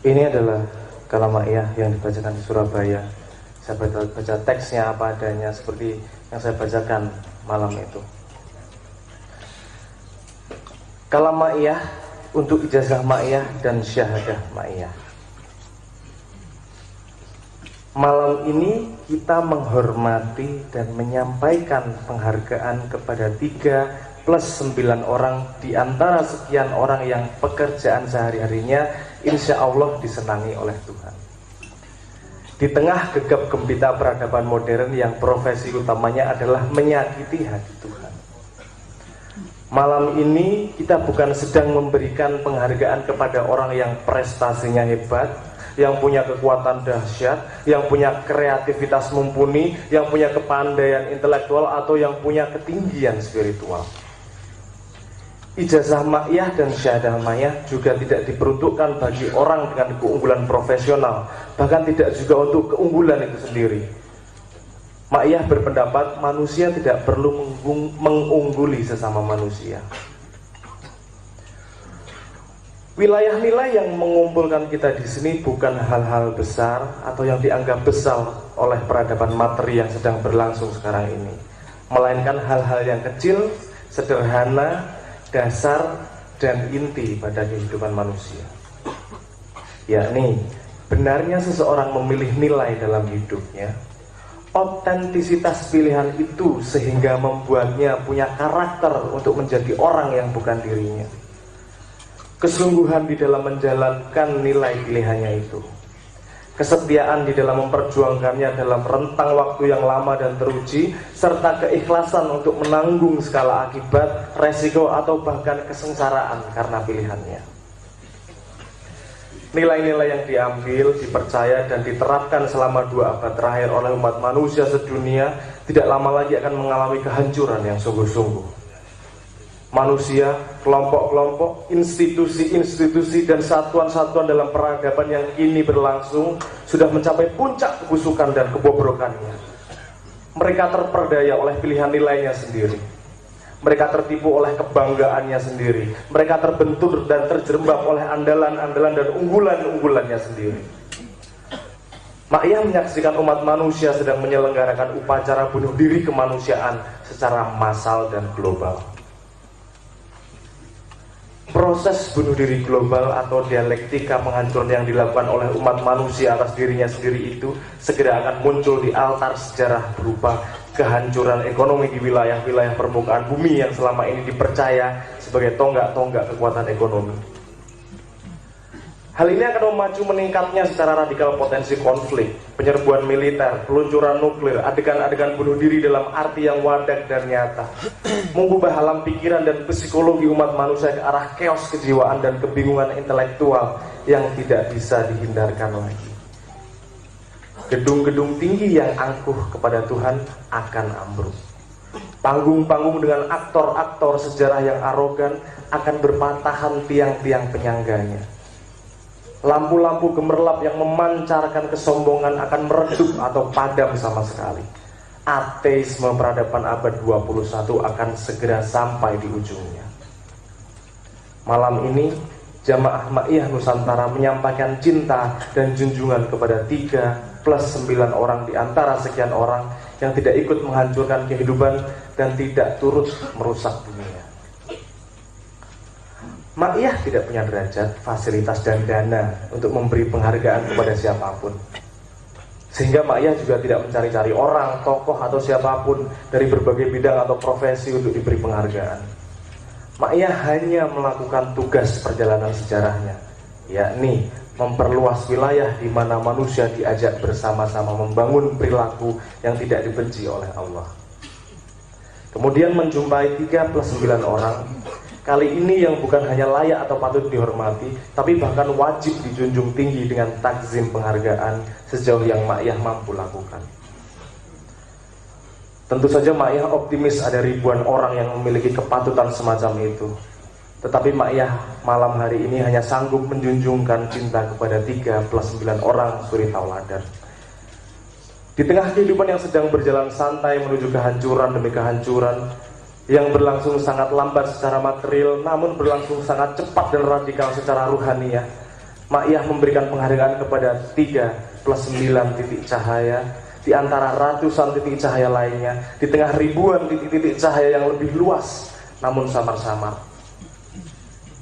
Ini adalah Kalamaiyah yang dibacakan di Surabaya. Saya baca teksnya apa adanya seperti yang saya bacakan malam itu. Kalamaiyah untuk ijazah ma'iyah dan syahadah ma'iyah. Malam ini kita menghormati dan menyampaikan penghargaan kepada 3 plus 9 orang di antara sekian orang yang pekerjaan sehari-harinya insya Allah disenangi oleh Tuhan. Di tengah gegap gempita peradaban modern yang profesi utamanya adalah menyakiti hati Tuhan. Malam ini kita bukan sedang memberikan penghargaan kepada orang yang prestasinya hebat, yang punya kekuatan dahsyat, yang punya kreativitas mumpuni, yang punya kepandaian intelektual, atau yang punya ketinggian spiritual. Ijazah ma'iyah dan syahadah ma'iyah juga tidak diperuntukkan bagi orang dengan keunggulan profesional, bahkan tidak juga untuk keunggulan itu sendiri. Ma'iyah berpendapat manusia tidak perlu mengungguli sesama manusia. Wilayah nilai yang mengumpulkan kita di sini bukan hal-hal besar atau yang dianggap besar oleh peradaban materi yang sedang berlangsung sekarang ini. melainkan hal-hal yang kecil, sederhana, dasar, dan inti pada kehidupan manusia. Yakni, benarnya seseorang memilih nilai dalam hidupnya, otentisitas pilihan itu sehingga membuatnya punya karakter untuk menjadi orang yang bukan dirinya, kesungguhan di dalam menjalankan nilai pilihannya itu, kesetiaan di dalam memperjuangkannya dalam rentang waktu yang lama dan teruji, serta keikhlasan untuk menanggung segala akibat, resiko, atau bahkan kesengsaraan karena pilihannya. Nilai-nilai yang diambil, dipercaya, dan diterapkan selama 2 abad terakhir oleh umat manusia sedunia tidak lama lagi akan mengalami kehancuran yang sungguh-sungguh. Manusia, kelompok-kelompok, institusi-institusi, dan satuan-satuan dalam peradaban yang kini berlangsung sudah mencapai puncak kebusukan dan kebobrokannya. Mereka terperdaya oleh pilihan nilainya sendiri. Mereka tertipu oleh kebanggaannya sendiri. Mereka terbentur dan terjerembab oleh andalan-andalan dan unggulan-unggulannya sendiri. Ma'iyah menyaksikan umat manusia sedang menyelenggarakan upacara bunuh diri kemanusiaan secara massal dan global. Proses bunuh diri global atau dialektika penghancuran yang dilakukan oleh umat manusia atas dirinya sendiri itu segera akan muncul di altar sejarah berupa kehancuran ekonomi di wilayah-wilayah permukaan bumi yang selama ini dipercaya sebagai tonggak-tonggak kekuatan ekonomi. Hal ini akan memacu meningkatnya secara radikal potensi konflik, penyerbuan militer, peluncuran nuklir, adegan-adegan bunuh diri dalam arti yang wadak dan nyata, mengubah alam pikiran dan psikologi umat manusia ke arah keos kejiwaan dan kebingungan intelektual yang tidak bisa dihindarkan lagi. Gedung-gedung tinggi yang angkuh kepada Tuhan akan ambruk. Panggung-panggung dengan aktor-aktor sejarah yang arogan akan berpatahan tiang-tiang penyangganya. Lampu-lampu gemerlap yang memancarkan kesombongan akan meredup atau padam sama sekali. Ateisme peradaban abad 21 akan segera sampai di ujungnya. Malam ini, Jamaah Ma'iyah Nusantara menyampaikan cinta dan junjungan kepada 3 plus 9 orang di antara sekian orang yang tidak ikut menghancurkan kehidupan dan tidak turut merusak dunia. Ma'iyah tidak punya derajat, fasilitas, dan dana untuk memberi penghargaan kepada siapapun. Sehingga Ma'iyah juga tidak mencari-cari orang, tokoh, atau siapapun dari berbagai bidang atau profesi untuk diberi penghargaan. Ma'iyah hanya melakukan tugas perjalanan sejarahnya, yakni memperluas wilayah di mana manusia diajak bersama-sama membangun perilaku yang tidak dibenci oleh Allah. Kemudian menjumpai 3 plus 9 orang. Kali ini yang bukan hanya layak atau patut dihormati, tapi bahkan wajib dijunjung tinggi dengan takzim penghargaan sejauh yang Ma'iyah mampu lakukan. Tentu saja Ma'iyah optimis ada ribuan orang yang memiliki kepatutan semacam itu. Tetapi Ma'iyah malam hari ini hanya sanggup menjunjungkan cinta kepada 3 plus 9 orang suri tauladan. Di tengah kehidupan yang sedang berjalan santai menuju kehancuran demi kehancuran, yang berlangsung sangat lambat secara material namun berlangsung sangat cepat dan radikal secara ruhaniyah, Ma'iyah memberikan penghargaan kepada 3 plus 9 titik cahaya di antara ratusan titik cahaya lainnya, di tengah ribuan titik-titik cahaya yang lebih luas namun samar-samar.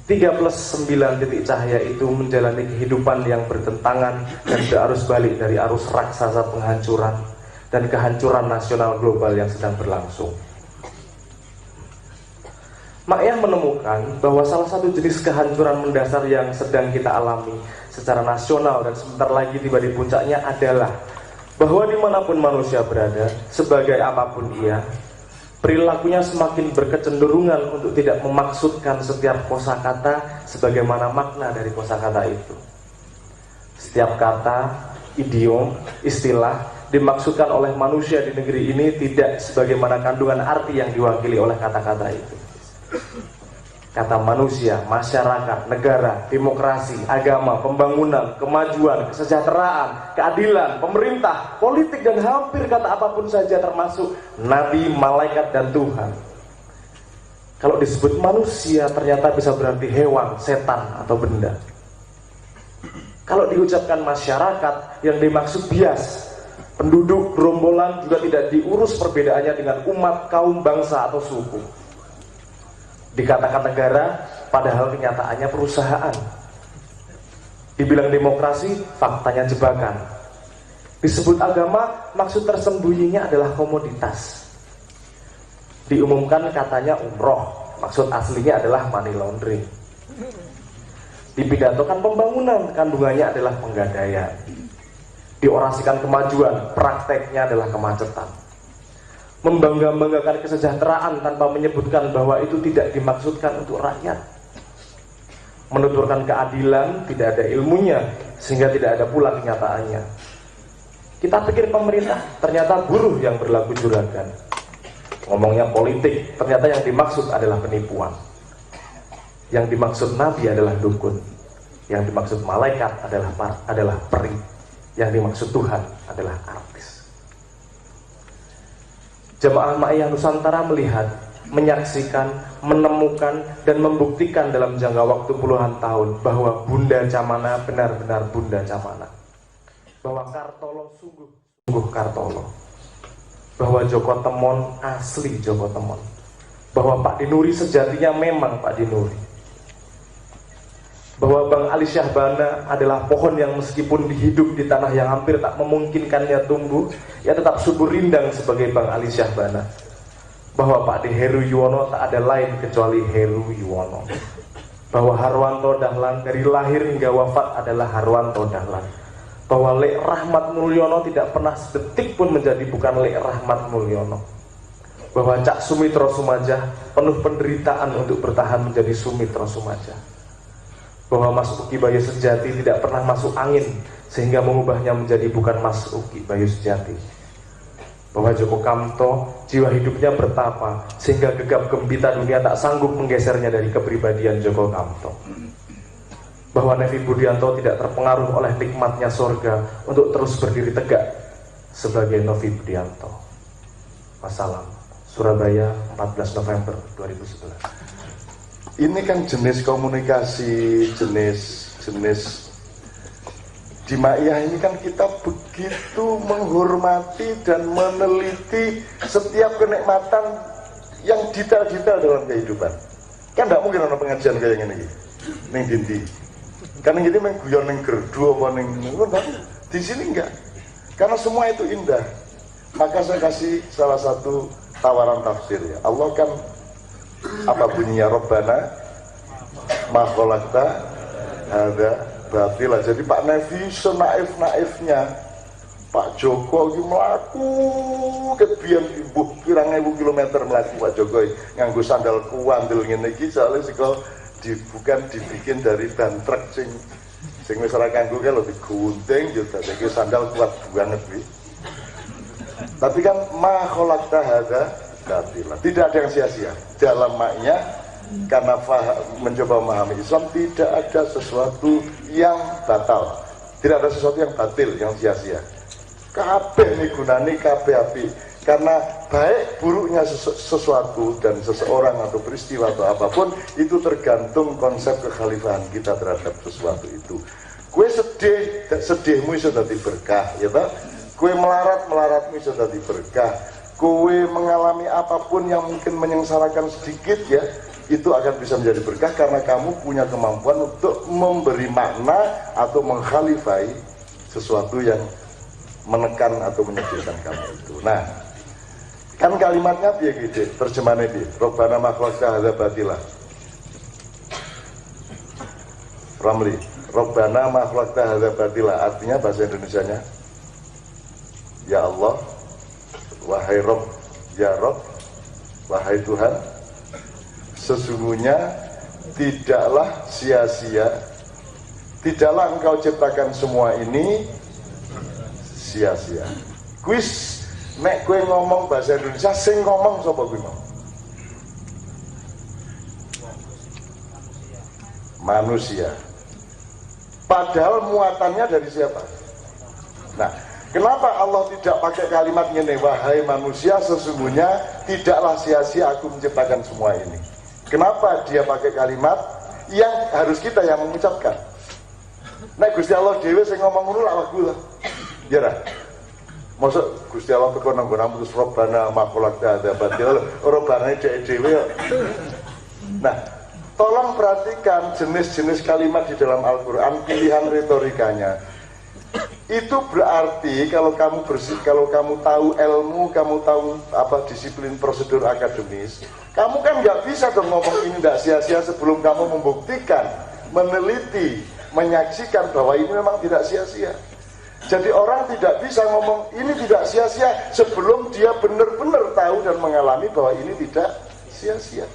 3 plus 9 titik cahaya itu menjalani kehidupan yang bertentangan dan berarus balik dari arus raksasa penghancuran dan kehancuran nasional global yang sedang berlangsung. Ma'iyah menemukan bahwa salah satu jenis kehancuran mendasar yang sedang kita alami secara nasional dan sebentar lagi tiba di puncaknya adalah bahwa dimanapun manusia berada, sebagai apapun ia, perilakunya semakin berkecenderungan untuk tidak memaksudkan setiap kosakata sebagaimana makna dari kosakata itu. Setiap kata, idiom, istilah dimaksudkan oleh manusia di negeri ini tidak sebagaimana kandungan arti yang diwakili oleh kata-kata itu. Kata manusia, masyarakat, negara, demokrasi, agama, pembangunan, kemajuan, kesejahteraan, keadilan, pemerintah, politik, dan hampir kata apapun saja termasuk nabi, malaikat, dan Tuhan. Kalau disebut manusia ternyata bisa berarti hewan, setan, atau benda. Kalau diucapkan masyarakat yang dimaksud bias, Penduduk gerombolan juga tidak diurus perbedaannya dengan umat, kaum, bangsa, atau suku. Dikatakan negara, padahal kenyataannya perusahaan. Dibilang demokrasi, faktanya jebakan. Disebut agama, maksud tersembunyinya adalah komoditas. Diumumkan katanya umroh, maksud aslinya adalah money laundering. Dipidatokan pembangunan, kandungannya adalah penggadaian. Diorasikan kemajuan, prakteknya adalah kemacetan. Membangga-banggakan kesejahteraan tanpa menyebutkan bahwa itu tidak dimaksudkan untuk rakyat. Menuturkan keadilan, tidak ada ilmunya, sehingga tidak ada pula kenyataannya. Kita pikir pemerintah, ternyata buruh yang berlaku juragan. Ngomongnya politik, ternyata yang dimaksud adalah penipuan. Yang dimaksud nabi adalah dukun. Yang dimaksud malaikat adalah peri. Yang dimaksud Tuhan adalah artis. Jamaah Ma'iyah Nusantara melihat, menyaksikan, menemukan, dan membuktikan dalam jangka waktu puluhan tahun bahwa Bunda Camana benar-benar Bunda Camana. Bahwa Kartolo sungguh Kartolo. Bahwa Joko Temon asli Joko Temon. Bahwa Pak Dinuri sejatinya memang Pak Dinuri. Bahwa Bang Ali Syahbana adalah pohon yang meskipun hidup di tanah yang hampir tak memungkinkannya tumbuh, ia tetap subur rindang sebagai Bang Ali Syahbana. Bahwa Pak De Heru Yuwono tak ada lain kecuali Heru Yuwono. Bahwa Harwanto Dahlan dari lahir hingga wafat adalah Harwanto Dahlan. Bahwa Lek Rahmat Mulyono tidak pernah sedetik pun menjadi bukan Lek Rahmat Mulyono. Bahwa Cak Sumitro Sumajah penuh penderitaan untuk bertahan menjadi Sumitro Sumajah. Bahwa Mas Uki Bayu Sejati tidak pernah masuk angin sehingga mengubahnya menjadi bukan Mas Uki Bayu Sejati. Bahwa Joko Kamto jiwa hidupnya bertapa sehingga gegap gempita dunia tak sanggup menggesernya dari kepribadian Joko Kamto. Bahwa Nevi Budianto tidak terpengaruh oleh nikmatnya sorga untuk terus berdiri tegak sebagai Novi Budianto. Wassalam. Surabaya, 14 November 2011. Ini kan jenis komunikasi, jenis di Ma'iyah ini kan kita begitu menghormati dan meneliti setiap kenikmatan yang detail-detail dalam kehidupan. Kan tidak mungkin ada pengajian kayak gini, neng dindi. Karena gini mengguyon neng gerdu apa neng di sini enggak. Karena semua itu indah. Maka saya kasih salah satu tawaran tafsir ya. Allah kan apa bunyinya Rabbana ma khalaqta hadza batila. Jadi Pak Nevi senaif-naifnya Pak Joko iki mlaku kebiyen ibu pirang ewu kilometer mlaku Pak Joko nganggo sandal kuandel ngene iki soalnya sika bukan dibikin dari ban truk sing wis ora kanggo ke lho digunting yo dadi sandal kuat banget iki. Tapi kan ma khalaqta hadza batila. Tidak ada yang sia-sia dalam maknya, karena mencoba memahami Islam tidak ada sesuatu yang batal, tidak ada sesuatu yang batil, yang sia-sia. Kabeh nih gunani kabeh api, karena baik buruknya sesuatu dan seseorang atau peristiwa atau apapun itu tergantung konsep kekhalifahan kita terhadap sesuatu itu. Kue sedih, sedihmu iso dadi berkah, ya toh? Kue melaratmu iso dadi berkah. Kowe mengalami apapun yang mungkin menyengsarakan sedikit ya, itu akan bisa menjadi berkah karena kamu punya kemampuan untuk memberi makna atau mengkhalifai sesuatu yang menekan atau menyedihkan kamu itu. Nah, kan kalimatnya piye gitu, terjemahannya piye? Robbana ma khalaqta hadza batila. Ramli, Robbana ma khalaqta hadza batila, artinya bahasa Indonesianya ya Allah, wahai Rob, ya Rob, wahai Tuhan, sesungguhnya tidaklah sia-sia, tidaklah engkau ciptakan semua ini sia-sia. Kuis, nek kue ngomong bahasa Indonesia, sing ngomong sapa kuwi mau? Manusia. Padahal muatannya dari siapa? Nah, kenapa Allah tidak pakai kalimat ini, wahai manusia sesungguhnya tidaklah sia-sia aku menciptakan semua ini? Kenapa dia pakai kalimat yang harus kita yang mengucapkan? Nek Gusti Allah dhewe sing ngomong ngono lak wagu lah. Ya ra. Masuk Gusti Allah teko nang nggon putus robana makolak ada badil robane dhewe. Nah, tolong perhatikan jenis-jenis kalimat di dalam Al-Qur'an, pilihan retorikanya. Itu berarti kalau kamu tahu ilmu, kamu tahu apa disiplin prosedur akademis, kamu kan nggak bisa dong ngomong ini tidak sia-sia sebelum kamu membuktikan, meneliti, menyaksikan bahwa ini memang tidak sia-sia. Jadi orang tidak bisa ngomong ini tidak sia-sia sebelum dia benar-benar tahu dan mengalami bahwa ini tidak sia-sia.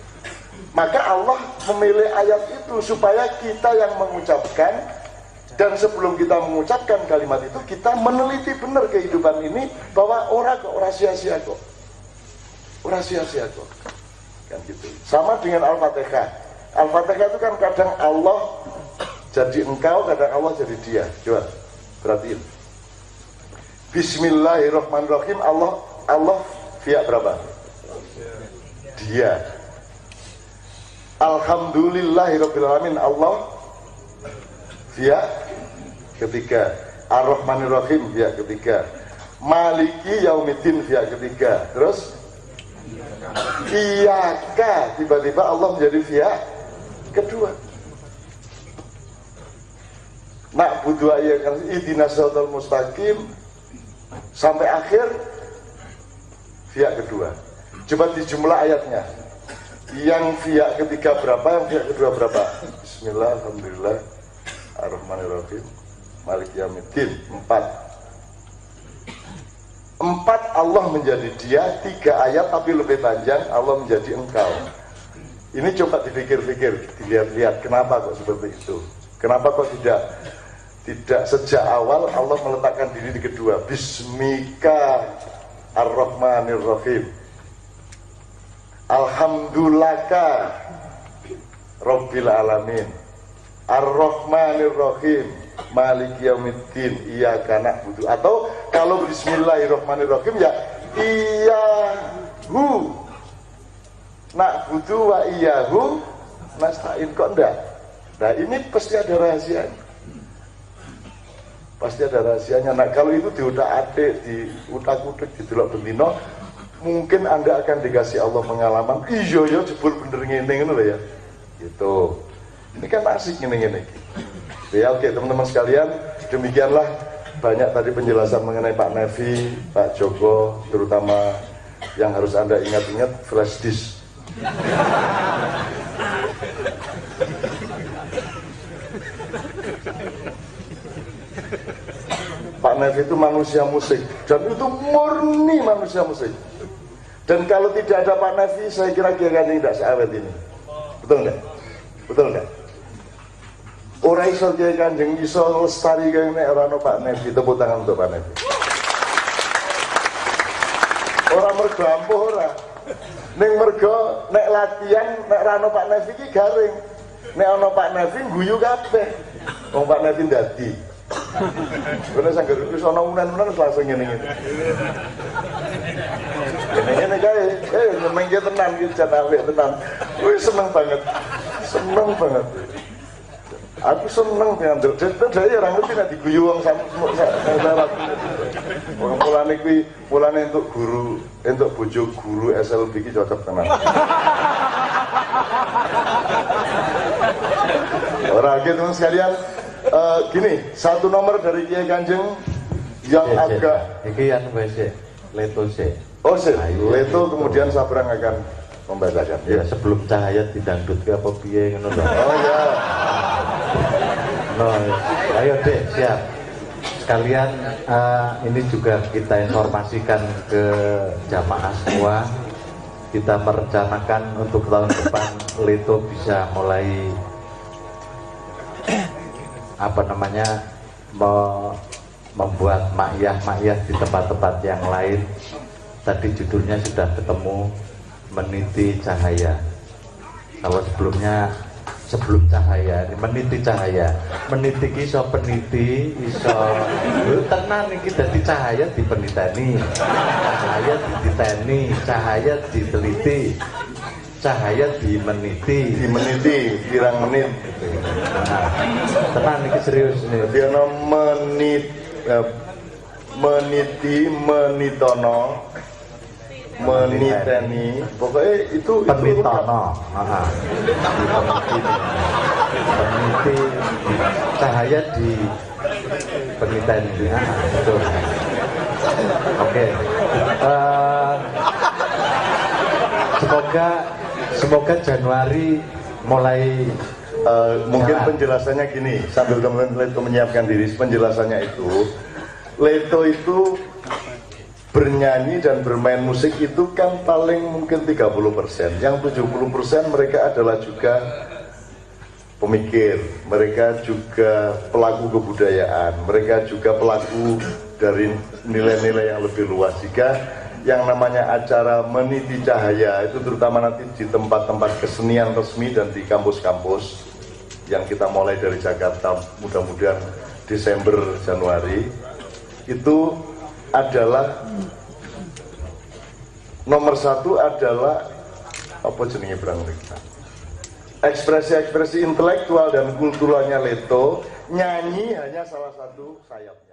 Maka Allah memilih ayat itu supaya kita yang mengucapkan, dan sebelum kita mengucapkan kalimat itu kita meneliti benar kehidupan ini bahwa orang sia-sia kok. Orang sia-sia kok. Kan gitu. Sama dengan Al-Fatihah. Al-Fatihah itu kan kadang Allah jadi engkau, kadang Allah jadi dia. Coba perhatiin. Bismillahirrahmanirrahim. Allah via berapa? Dia. Alhamdulillahirrahmanirrahim. Allah via ketiga. Ar-Rahmanirrahim via ketiga. Maliki Yaumiddin via ketiga. Terus Iyaka, tiba-tiba Allah menjadi via kedua. Nak budu ayat ihdinas siratal mustaqim sampai akhir via kedua. Coba di jumlah ayatnya. Yang via ketiga berapa, yang via kedua berapa? Bismillah, alhamdulillah, ar-Rahmanirrahim, Maliki Yaumiddin. 4 Allah menjadi dia, 3 ayat tapi lebih panjang Allah menjadi engkau. Ini coba dipikir-pikir, dilihat-lihat kenapa kok seperti itu. Kenapa kok tidak sejak awal Allah meletakkan diri di kedua. Bismika ar-Rahmanirrahim, Alhamdulillaka Rabbil Alamin, Ar-Rahmanirrahim, Maliki Yaumiddin, Iyyaka na'budu. Atau kalau Bismillahirrahmanirrahim ya Iyyahu na'budu wa iyyahu nasta'in. Kok enggak? Nah ini pasti ada rahasianya. Pasti ada rahasianya. Nah kalau itu diutak-atik, diutak-utik, didelok bendino, mungkin Anda akan dikasih Allah pengalaman. Iya ya jebul bener ngene ngono lho ya. Gitu. Ini kan asik ngene-ngene. Ya oke teman-teman sekalian, demikianlah banyak tadi penjelasan mengenai Pak Nevi, Pak Joko, terutama yang harus Anda ingat-ingat flash disk. Pak Nevi itu manusia musik, dan itu murni manusia musik. Dan kalau tidak ada Pak Nevi, saya kira Kiai tidak seawet ini. Betul nggak? Betul nggak? Orang iso Kiai Kanjeng iso lestari kayak nek ora ono Pak Nevi. Tepuk tangan untuk Pak Nevi. Orang mergo ampuh ora. Ning mergo nek latihan nek ora ono Pak Nevi ki garing. Nek ono Pak Nevi guyu kabeh. Wong Pak Nevi ndadi. Bener sangger wis ana unen-unen langsung ngene-ngene. Ngene-ngene kae, nemeng ki tenan ki jan apik tenan. Wis seneng banget. Seneng banget. Aku seneng dengan dari orang ngerti nek diguyu wong sampeyan. Wong mulane untuk guru, untuk bojo guru SLB iki cocok tenan. Ora gitu teman sekalian, gini, satu nomor dari Kiai Kanjeng yang agak iki yang wis leto sik. Oh sik, leto kemudian Sabrang akan membacakan. Ya sebelum cahaya didangdut ke apa piye ngono lho. Oh ya. No, ayo deh siap. Sekalian ini juga kita informasikan ke jamaah semua. Kita merencanakan untuk tahun depan Leto bisa mulai membuat makyah di tempat-tempat yang lain. Tadi judulnya sudah ketemu, meniti cahaya. Kalau sebelum cahaya, meniti cahaya, meniti iso peniti, iso tenan iki dadi cahaya dipeniteni, cahaya dititeni, cahaya diteliti, cahaya dimeniti pirang menit. Tenan iki serius nih. Dia menit meniti, menitono, meniteni, pokoknya itu penitono, peniti cahaya di peniteni, betul. Oke. Semoga Januari mulai mungkin jalan. penjelasannya gini, sambil teman-teman Leto menyiapkan diri, penjelasannya itu Leto itu bernyanyi dan bermain musik itu kan paling mungkin 30%, yang 70% mereka adalah juga pemikir, mereka juga pelaku kebudayaan, mereka juga pelaku dari nilai-nilai yang lebih luas. Jika yang namanya acara meniti cahaya itu terutama nanti di tempat-tempat kesenian resmi dan di kampus-kampus yang kita mulai dari Jakarta, mudah-mudahan Desember Januari, itu adalah nomor satu adalah apa jenenge berang ekspresi-ekspresi intelektual dan kulturalnya Leto. Nyanyi hanya salah satu sayapnya.